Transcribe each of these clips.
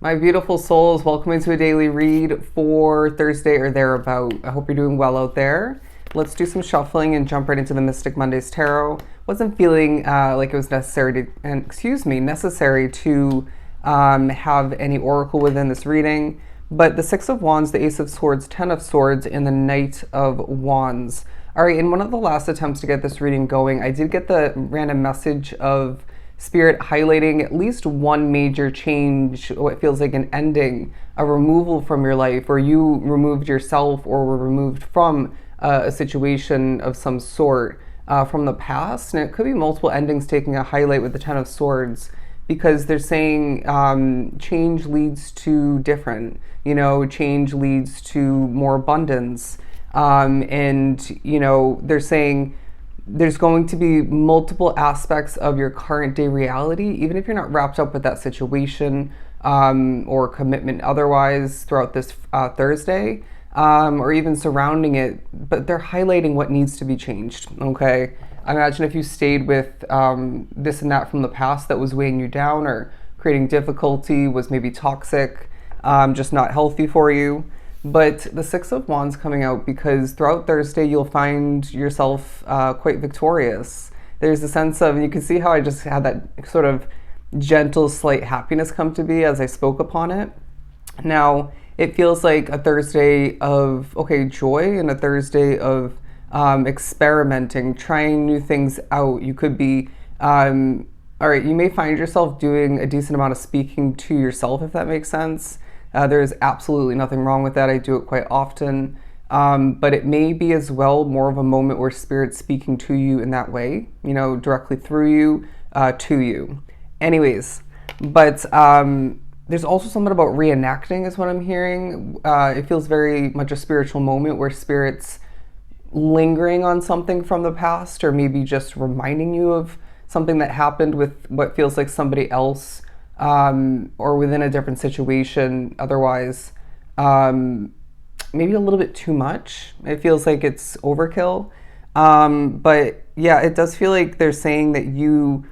My beautiful souls, welcome into a daily read for Thursday or thereabout. I hope you're doing well out there. Let's do some shuffling and jump right into the Mystic Mondays Tarot. Wasn't feeling like it was necessary to have any oracle within this reading, but the Six of Wands, the Ace of Swords, Ten of Swords, and the Knight of Wands. All right, in one of the last attempts to get this reading going, I did get the random message of Spirit highlighting at least one major change, what feels like an ending, a removal from your life, or you removed yourself or were removed from a situation of some sort from the past. And it could be multiple endings taking a highlight with the Ten of Swords, because they're saying change leads to different, change leads to more abundance. They're saying there's going to be multiple aspects of your current day reality, even if you're not wrapped up with that situation or commitment otherwise throughout this Thursday, or even surrounding it, but they're highlighting what needs to be changed, okay? I imagine if you stayed with this and that from the past that was weighing you down or creating difficulty, was maybe toxic, just not healthy for you. But the Six of Wands coming out because throughout Thursday you'll find yourself quite victorious. There's a sense of, and you can see how I just had that sort of gentle, slight happiness come to be as I spoke upon it. Now, it feels like a Thursday of, joy, and a Thursday of experimenting, trying new things out. You could be, all right, you may find yourself doing a decent amount of speaking to yourself, if that makes sense. There's absolutely nothing wrong with that. I do it quite often. But it may be as well more of a moment where Spirit's speaking to you in that way, directly through you, to you. Anyways, but there's also something about reenacting is what I'm hearing. It feels very much a spiritual moment where Spirit's lingering on something from the past, or maybe just reminding you of something that happened with what feels like somebody else, or within a different situation otherwise. Maybe a little bit too much. It feels like it's overkill. But yeah, it does feel like they're saying that you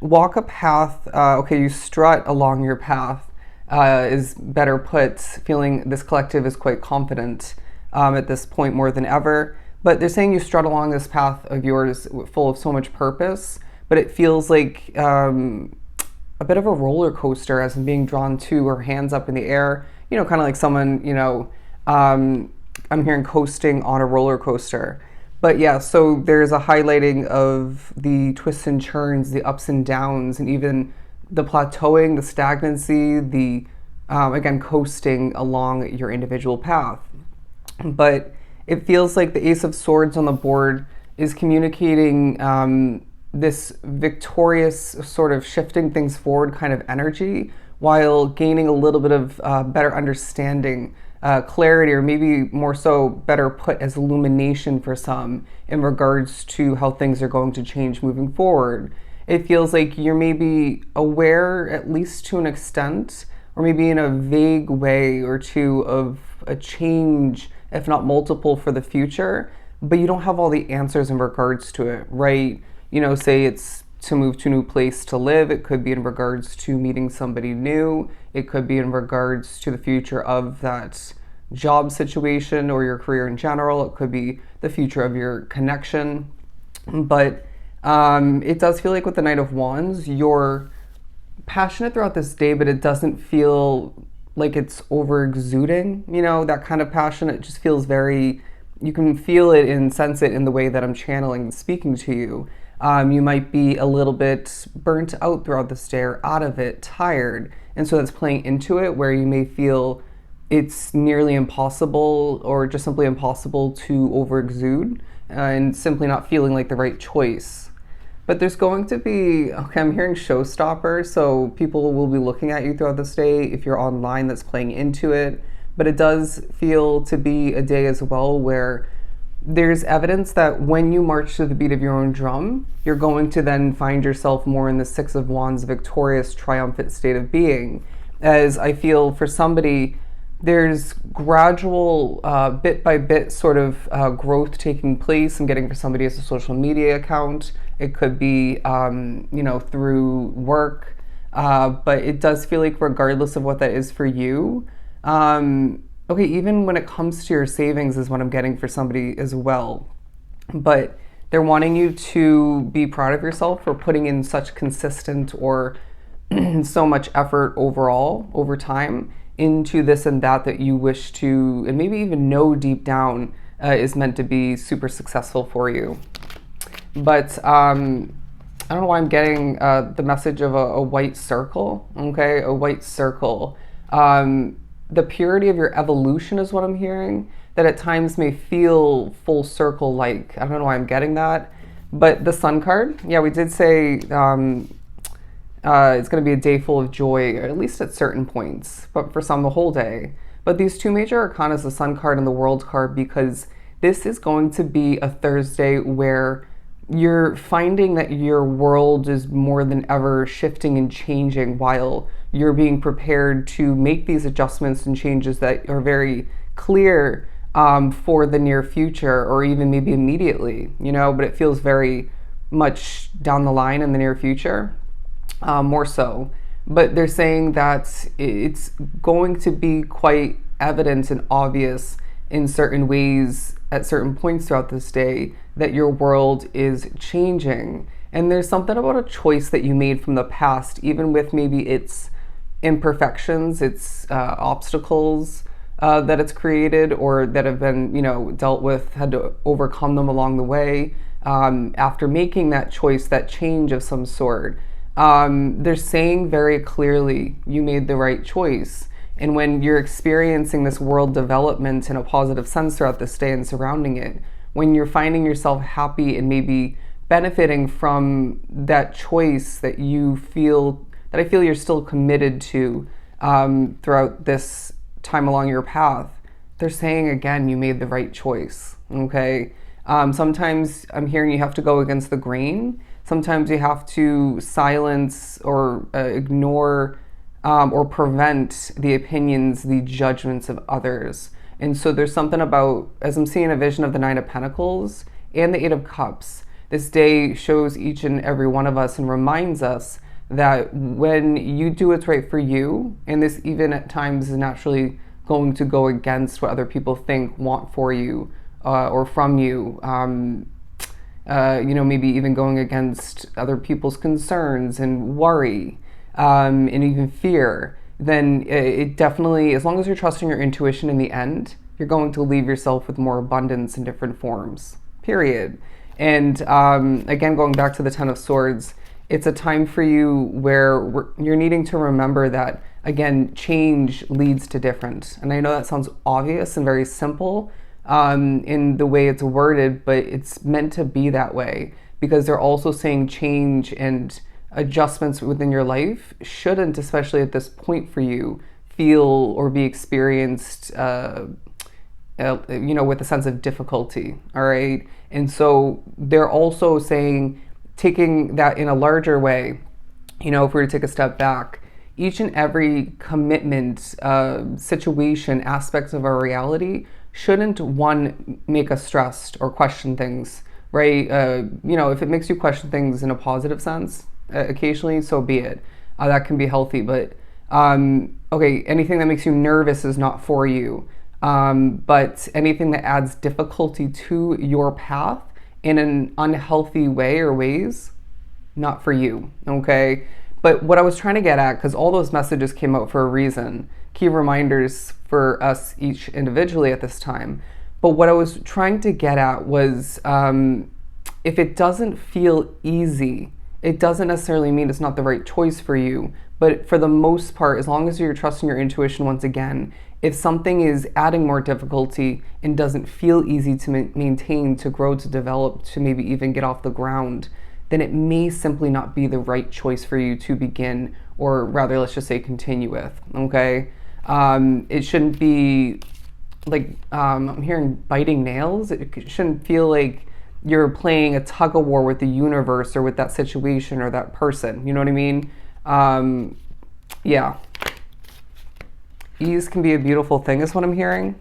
walk a path, you strut along your path, is better put, feeling this collective is quite confident at this point more than ever. But they're saying you strut along this path of yours full of so much purpose, but it feels like a bit of a roller coaster, as in being drawn to or hands up in the air, kind of like someone, I'm hearing coasting on a roller coaster. But yeah, so there's a highlighting of the twists and turns, the ups and downs, and even the plateauing, the stagnancy, the, again, coasting along your individual path. But it feels like the Ace of Swords on the board is communicating this victorious sort of shifting things forward kind of energy, while gaining a little bit of better understanding, clarity, or maybe more so better put as illumination for some in regards to how things are going to change moving forward. It feels like you're maybe aware, at least to an extent, or maybe in a vague way or two, of a change, if not multiple, for the future, but you don't have all the answers in regards to it, right? Say it's to move to a new place to live. It could be in regards to meeting somebody new. It could be in regards to the future of that job situation or your career in general. It could be the future of your connection. But it does feel like with the Knight of Wands, you're passionate throughout this day, but it doesn't feel like it's over exuding, that kind of passion. It just feels very, you can feel it and sense it in the way that I'm channeling and speaking to you. You might be a little bit burnt out throughout this day, or out of it, tired. And so that's playing into it, where you may feel it's nearly impossible or just simply impossible to over exude, and simply not feeling like the right choice. But there's going to be, I'm hearing showstopper, so people will be looking at you throughout this day if you're online, that's playing into it. But it does feel to be a day as well where there's evidence that when you march to the beat of your own drum, you're going to then find yourself more in the Six of Wands victorious, triumphant state of being. As I feel for somebody, there's gradual, bit by bit sort of growth taking place. I'm getting for somebody as a social media account. It could be, through work. but it does feel like regardless of what that is for you, okay, even when it comes to your savings is what I'm getting for somebody as well. But they're wanting you to be proud of yourself for putting in such consistent or so much effort overall over time into this and that that you wish to, and maybe even know deep down is meant to be super successful for you. But I don't know why I'm getting the message of a white circle. Okay, a white circle. The purity of your evolution is what I'm hearing. That at times may feel full circle like. I don't know why I'm getting that. But the Sun card, yeah, we did say it's going to be a day full of joy, or at least at certain points, but for some the whole day. But these two major arcana is the Sun card and the World card, because this is going to be a Thursday where you're finding that your world is more than ever shifting and changing while you're being prepared to make these adjustments and changes that are very clear for the near future, or even maybe immediately, but it feels very much down the line in the near future, more so. But they're saying that it's going to be quite evident and obvious in certain ways at certain points throughout this day that your world is changing. And there's something about a choice that you made from the past, even with maybe its imperfections, its obstacles that it's created, or that have been, dealt with, had to overcome them along the way. After making that choice, that change of some sort, they're saying very clearly you made the right choice. And when you're experiencing this world development in a positive sense throughout this day and surrounding it, when you're finding yourself happy and maybe benefiting from that choice that I feel you're still committed to throughout this time along your path, they're saying again, you made the right choice, okay? Sometimes I'm hearing you have to go against the grain. Sometimes you have to silence or ignore or prevent the opinions, the judgments of others. And so there's something about, as I'm seeing a vision of the Nine of Pentacles and the Eight of Cups, this day shows each and every one of us and reminds us that when you do what's right for you, and this even at times is naturally going to go against what other people think, want for you, or from you, maybe even going against other people's concerns and worry, and even fear, then it definitely, as long as you're trusting your intuition in the end, you're going to leave yourself with more abundance in different forms, period. And again, going back to the Ten of Swords, it's a time for you where you're needing to remember that, again, change leads to different. And I know that sounds obvious and very simple in the way it's worded, but it's meant to be that way, because they're also saying change and adjustments within your life shouldn't, especially at this point for you, feel or be experienced with a sense of difficulty, all right? And so they're also saying, taking that in a larger way, if we were to take a step back, each and every commitment, situation, aspects of our reality shouldn't, one, make us stressed or question things, right? If it makes you question things in a positive sense, occasionally, so be it. That can be healthy, but anything that makes you nervous is not for you. But anything that adds difficulty to your path in an unhealthy way or ways, not for you, okay? But what I was trying to get at, because all those messages came out for a reason, key reminders for us each individually at this time, but what I was trying to get at was, if it doesn't feel easy, it doesn't necessarily mean it's not the right choice for you. But for the most part, as long as you're trusting your intuition once again, if something is adding more difficulty and doesn't feel easy to maintain, to grow, to develop, to maybe even get off the ground, then it may simply not be the right choice for you to begin, or rather, let's just say continue with, okay? It shouldn't be like, I'm hearing biting nails. It shouldn't feel like you're playing a tug of war with the universe or with that situation or that person. You know what I mean? Yeah. Ease can be a beautiful thing is what I'm hearing.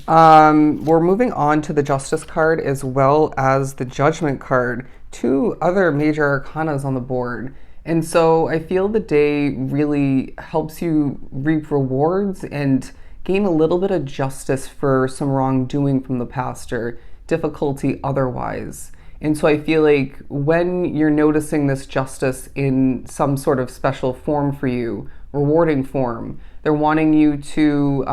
We're moving on to the Justice card as well as the Judgment card. Two other major arcanas on the board. And so I feel the day really helps you reap rewards and gain a little bit of justice for some wrongdoing from the past or difficulty otherwise. And so I feel like when you're noticing this justice in some sort of special form for you, rewarding form, they're wanting you to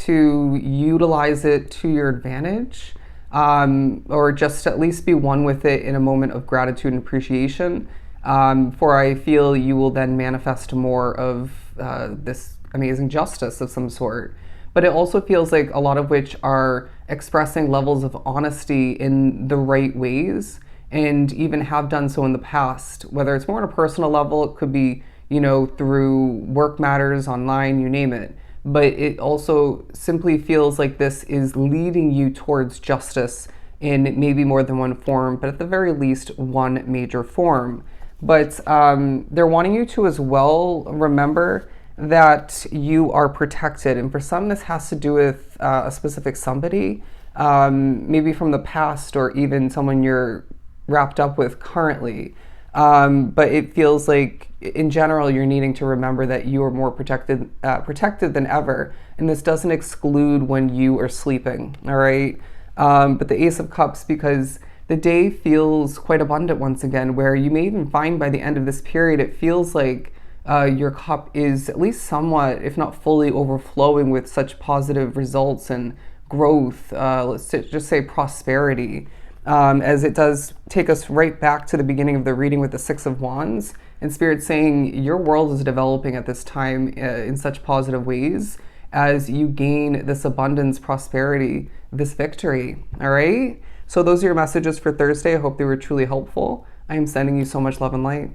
utilize it to your advantage, or just at least be one with it in a moment of gratitude and appreciation. For I feel you will then manifest more of this amazing justice of some sort. But it also feels like a lot of which are expressing levels of honesty in the right ways and even have done so in the past, whether it's more on a personal level, it could be, through work matters, online, you name it. But it also simply feels like this is leading you towards justice in maybe more than one form, but at the very least, one major form. But they're wanting you to as well remember that you are protected. And for some, this has to do with a specific somebody, maybe from the past or even someone you're wrapped up with currently. But it feels like, in general, you're needing to remember that you are more protected than ever. And this doesn't exclude when you are sleeping, all right? But the Ace of Cups, because the day feels quite abundant once again, where you may even find by the end of this period, it feels like your cup is at least somewhat, if not fully, overflowing with such positive results and growth, let's just say prosperity, as it does take us right back to the beginning of the reading with the Six of Wands, and Spirit saying your world is developing at this time in such positive ways as you gain this abundance, prosperity, this victory, all right? So those are your messages for Thursday. I hope they were truly helpful. I am sending you so much love and light.